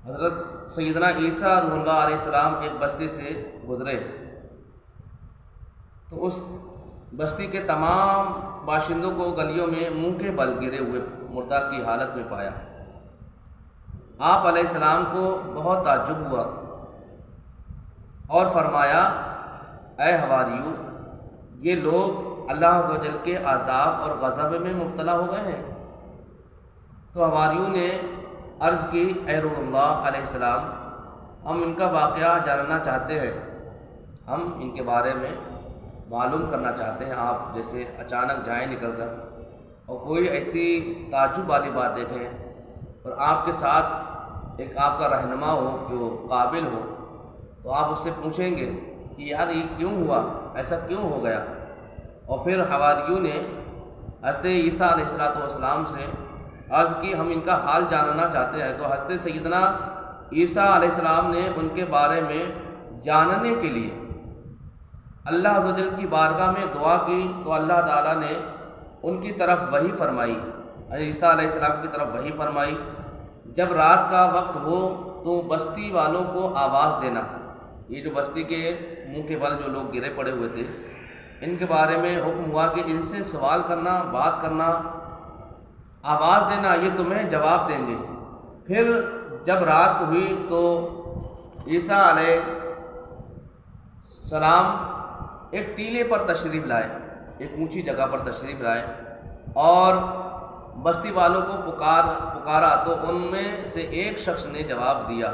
حضرت سیدنا عیسیٰ روح اللہ علیہ السلام ایک بستی سے گزرے تو اس بستی کے تمام باشندوں کو گلیوں میں منہ کے بل گرے ہوئے مردہ کی حالت میں پایا۔ آپ علیہ السلام کو بہت تعجب ہوا اور فرمایا، اے حواریو، یہ لوگ اللہ عز و جل کے عذاب اور غضب میں مبتلا ہو گئے ہیں۔ تو حواریوں نے عرض کی، اے روح اللہ علیہ السلام، ہم ان کا واقعہ جاننا چاہتے ہیں، ہم ان کے بارے میں معلوم کرنا چاہتے ہیں۔ آپ جیسے اچانک جائیں نکل کر اور کوئی ایسی تعجب والی بات دیکھیں اور آپ کے ساتھ ایک آپ کا رہنما ہو جو قابل ہو، تو آپ اس سے پوچھیں گے کہ یار یہ کیوں ہوا، ایسا کیوں ہو گیا۔ اور پھر حواریوں نے حضرت عیسیٰ علیہ السلام سے عرض کی، ہم ان کا حال جاننا چاہتے ہیں۔ تو حضرت سیدنا عیسیٰ علیہ السلام نے ان کے بارے میں جاننے کے لیے اللہ عز و جل کی بارگاہ میں دعا کی، تو اللہ تعالیٰ نے ان کی طرف وحی فرمائی، عیسیٰ علیہ السلام کی طرف وحی فرمائی، جب رات کا وقت ہو تو بستی والوں کو آواز دینا۔ یہ جو بستی کے منہ کے بل جو لوگ گرے پڑے ہوئے تھے، ان کے بارے میں حکم ہوا کہ ان سے سوال کرنا، بات کرنا، آواز دینا، یہ تمہیں جواب دیں گے۔ پھر جب رات ہوئی تو عیسیٰ علیہ السلام ایک ٹیلے پر تشریف لائے، ایک اونچی جگہ پر تشریف لائے اور بستی والوں کو پکارا تو ان میں سے ایک شخص نے جواب دیا،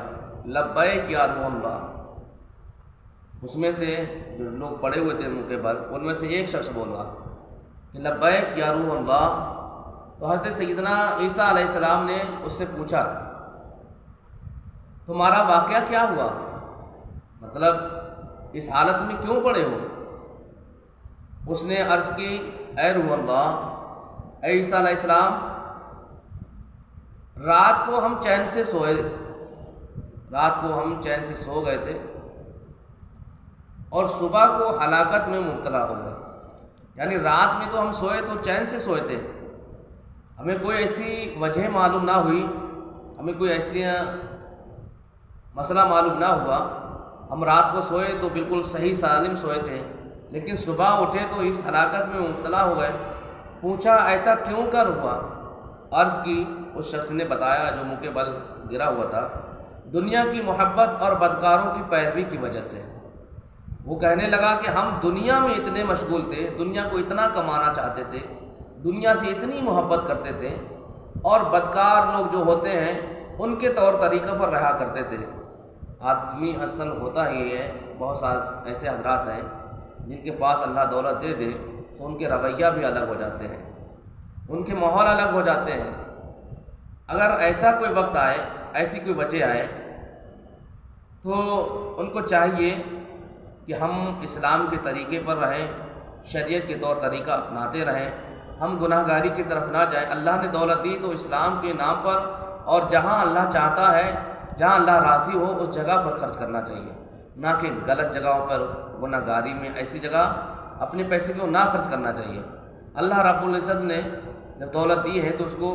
لبیک یا روح اللہ۔ اس میں سے جو لوگ پڑے ہوئے تھے منہ کے بل، ان میں سے ایک شخص بولا کہ لبیک یا روح اللہ۔ تو حضرت سیدنا عیسیٰ علیہ السلام نے اس سے پوچھا، تمہارا واقعہ کیا ہوا، مطلب اس حالت میں کیوں پڑے ہو؟ اس نے عرض کی، اے روح اللہ، اے عیسیٰ علیہ السلام، رات کو ہم چین سے سو گئے تھے اور صبح کو ہلاکت میں مبتلا ہو گئے۔ یعنی رات میں تو ہم سوئے تو چین سے سوئے تھے، ہمیں کوئی ایسی وجہ معلوم نہ ہوئی، ہمیں کوئی ایسی مسئلہ معلوم نہ ہوا، ہم رات کو سوئے تو بالکل صحیح سالم سوئے تھے، لیکن صبح اٹھے تو اس ہلاکت میں مبتلا ہو گئے۔ پوچھا ایسا کیوں کر ہوا؟ عرض کی، اس شخص نے بتایا جو منہ کے بل گرا ہوا تھا، دنیا کی محبت اور بدکاروں کی پیروی کی وجہ سے۔ وہ کہنے لگا کہ ہم دنیا میں اتنے مشغول تھے، دنیا کو اتنا کمانا چاہتے تھے، دنیا سے اتنی محبت کرتے تھے، اور بدکار لوگ جو ہوتے ہیں ان کے طور طریقہ پر رہا کرتے تھے۔ آدمی اصل ہوتا ہی ہے، بہت سارے ایسے حضرات ہیں جن کے پاس اللہ دولت دے دے تو ان کے رویہ بھی الگ ہو جاتے ہیں، ان کے ماحول الگ ہو جاتے ہیں۔ اگر ایسا کوئی وقت آئے، ایسی کوئی وجہ آئے، تو ان کو چاہیے کہ ہم اسلام کے طریقے پر رہیں، شریعت کے طور طریقہ اپناتے رہیں، ہم گناہ گاری کی طرف نہ جائیں۔ اللہ نے دولت دی تو اسلام کے نام پر، اور جہاں اللہ چاہتا ہے، جہاں اللہ راضی ہو اس جگہ پر خرچ کرنا چاہیے، نہ کہ غلط جگہوں پر، گناہ گاری میں، ایسی جگہ اپنے پیسے کو نہ خرچ کرنا چاہیے۔ اللہ رب العزت نے جب دولت دی ہے تو اس کو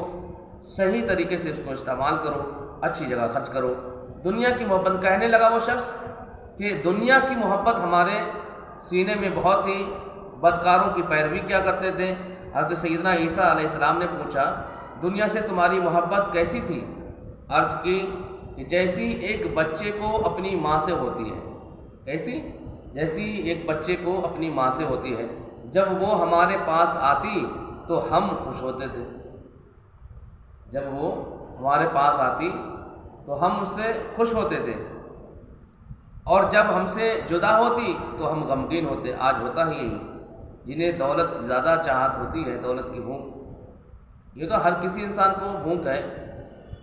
صحیح طریقے سے اس کو استعمال کرو، اچھی جگہ خرچ کرو۔ دنیا کی محبت، کہنے لگا وہ شخص کہ دنیا کی محبت ہمارے سینے میں بہت ہی، بدکاروں کی پیروی کیا کرتے تھے۔ حضرت سیدنا عیسیٰ علیہ السلام نے پوچھا، دنیا سے تمہاری محبت کیسی تھی؟ عرض کی کہ جیسی ایک بچے کو اپنی ماں سے ہوتی ہے۔ کیسی؟ جیسی ایک بچے کو اپنی ماں سے ہوتی ہے، جب وہ ہمارے پاس آتی تو ہم خوش ہوتے تھے، جب وہ ہمارے پاس آتی تو ہم اس سے خوش ہوتے تھے، اور جب ہم سے جدا ہوتی تو ہم غمگین ہوتے۔ آج ہوتا ہی یہی، جنہیں دولت زیادہ چاہت ہوتی ہے، دولت کی بھوک، یہ تو ہر کسی انسان کو بھوک ہے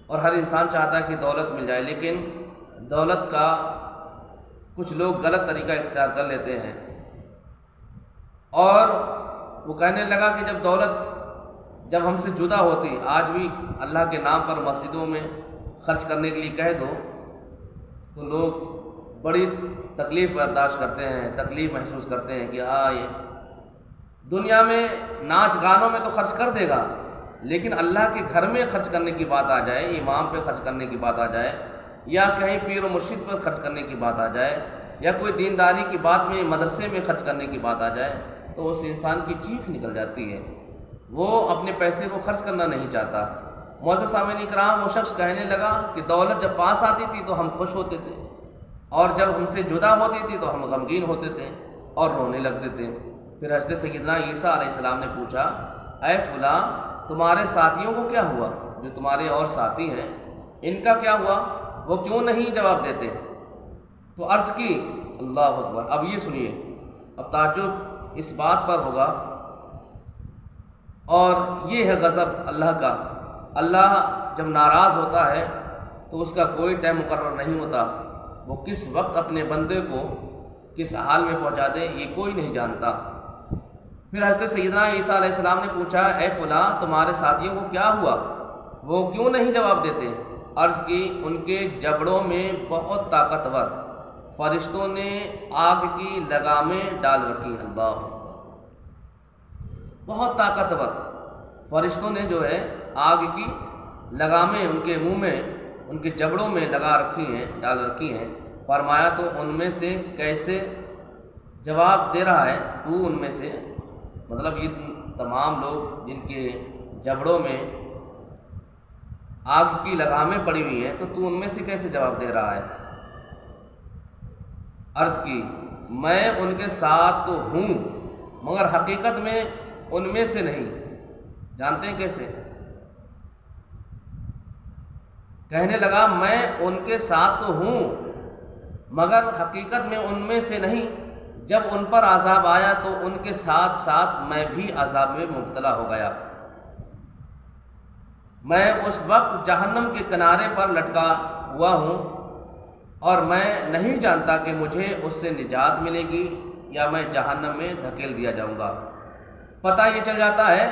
اور ہر انسان چاہتا ہے کہ دولت مل جائے، لیکن دولت کا کچھ لوگ غلط طریقہ اختیار کر لیتے ہیں۔ اور وہ کہنے لگا کہ جب ہم سے جدا ہوتی، آج بھی اللہ کے نام پر مسجدوں میں خرچ کرنے کے لیے کہہ دو تو لوگ بڑی تکلیف برداشت کرتے ہیں، تکلیف محسوس کرتے ہیں کہ یہ دنیا میں ناچ گانوں میں تو خرچ کر دے گا، لیکن اللہ کے گھر میں خرچ کرنے کی بات آ جائے، امام پہ خرچ کرنے کی بات آ جائے یا کہیں پیر و مرشد پر خرچ کرنے کی بات آ جائے یا کوئی دینداری کی بات میں مدرسے میں خرچ کرنے کی بات آ جائے تو اس انسان کی چیخ نکل جاتی ہے، وہ اپنے پیسے کو خرچ کرنا نہیں چاہتا۔ معزز سامعین کرام، وہ شخص کہنے لگا کہ دولت جب پاس آتی تھی تو ہم خوش ہوتے تھے، اور جب ہم سے جدا ہوتی تھی تو ہم غمگین ہوتے تھے اور رونے لگتے تھے۔ پھر حضرت سیدنا عیسیٰ علیہ السلام نے پوچھا، اے فلاں، تمہارے ساتھیوں کو کیا ہوا؟ جو تمہارے اور ساتھی ہیں ان کا کیا ہوا؟ وہ کیوں نہیں جواب دیتے؟ تو عرض کی، اللہ اکبر۔ اب یہ سنیے، اب تعجب اس بات پر ہوگا، اور یہ ہے غضب اللہ کا۔ اللہ جب ناراض ہوتا ہے تو اس کا کوئی ٹائم مقرر نہیں ہوتا، وہ کس وقت اپنے بندے کو کس حال میں پہنچا دے یہ کوئی نہیں جانتا۔ پھر حضرت سیدنا عیسیٰ علیہ السلام نے پوچھا، اے فلاں، تمہارے ساتھیوں کو کیا ہوا؟ وہ کیوں نہیں جواب دیتے؟ عرض کی، ان کے جبڑوں میں بہت طاقتور فرشتوں نے آگ کی لگامیں ڈال رکھی۔ اللہ، بہت طاقتور فرشتوں نے جو ہے آگ کی لگامیں ان کے منہ میں، ان کے جبڑوں میں لگا رکھی ہیں، ڈال رکھی ہیں۔ فرمایا، تو ان میں سے کیسے جواب دے رہا ہے تو؟ ان میں سے مطلب یہ تمام لوگ جن کے جبڑوں میں آگ کی لگامیں پڑی ہوئی ہیں، تو ان میں سے کیسے جواب دے رہا ہے؟ عرض کی، میں ان کے ساتھ تو ہوں مگر حقیقت میں ان میں سے نہیں۔ جانتے ہیں کیسے؟ کہنے لگا، میں ان کے ساتھ تو ہوں مگر حقیقت میں ان میں سے نہیں۔ جب ان پر عذاب آیا تو ان کے ساتھ ساتھ میں بھی عذاب میں مبتلا ہو گیا۔ میں اس وقت جہنم کے کنارے پر لٹکا ہوا ہوں اور میں نہیں جانتا کہ مجھے اس سے نجات ملے گی یا میں جہنم میں دھکیل دیا جاؤں گا۔ پتہ یہ چل جاتا ہے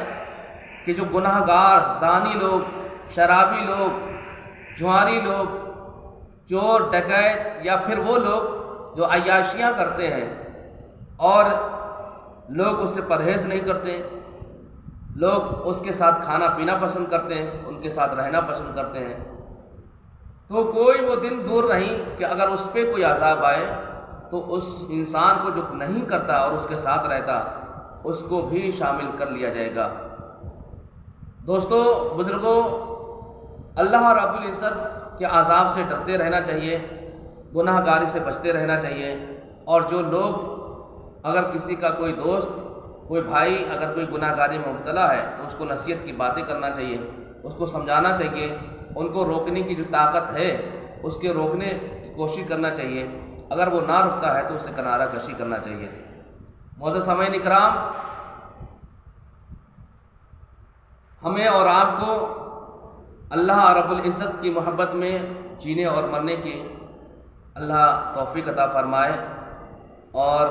کہ جو گناہ گار، زانی لوگ، شرابی لوگ، جواری لوگ، چور، ڈکیت، یا پھر وہ لوگ جو عیاشیاں کرتے ہیں اور لوگ اس سے پرہیز نہیں کرتے، لوگ اس کے ساتھ کھانا پینا پسند کرتے ہیں، ان کے ساتھ رہنا پسند کرتے ہیں، تو کوئی وہ دن دور نہیں کہ اگر اس پہ کوئی عذاب آئے تو اس انسان کو جو نہیں کرتا اور اس کے ساتھ رہتا اس کو بھی شامل کر لیا جائے گا۔ دوستو، بزرگوں، اللہ رب العزت کے عذاب سے ڈرتے رہنا چاہیے، گناہ گاری سے بچتے رہنا چاہیے، اور جو لوگ، اگر کسی کا کوئی دوست، کوئی بھائی اگر کوئی گناہ گاری میں مبتلا ہے تو اس کو نصیحت کی باتیں کرنا چاہیے، اس کو سمجھانا چاہیے، ان کو روکنے کی جو طاقت ہے اس کے روکنے کی کوشش کرنا چاہیے۔ اگر وہ نہ رکتا ہے تو اسے کنارہ کشی کرنا چاہیے۔ معزز سامعین کرام، ہمیں اور آپ کو اللہ رب العزت کی محبت میں جینے اور مرنے کی اللہ توفیق عطا فرمائے، اور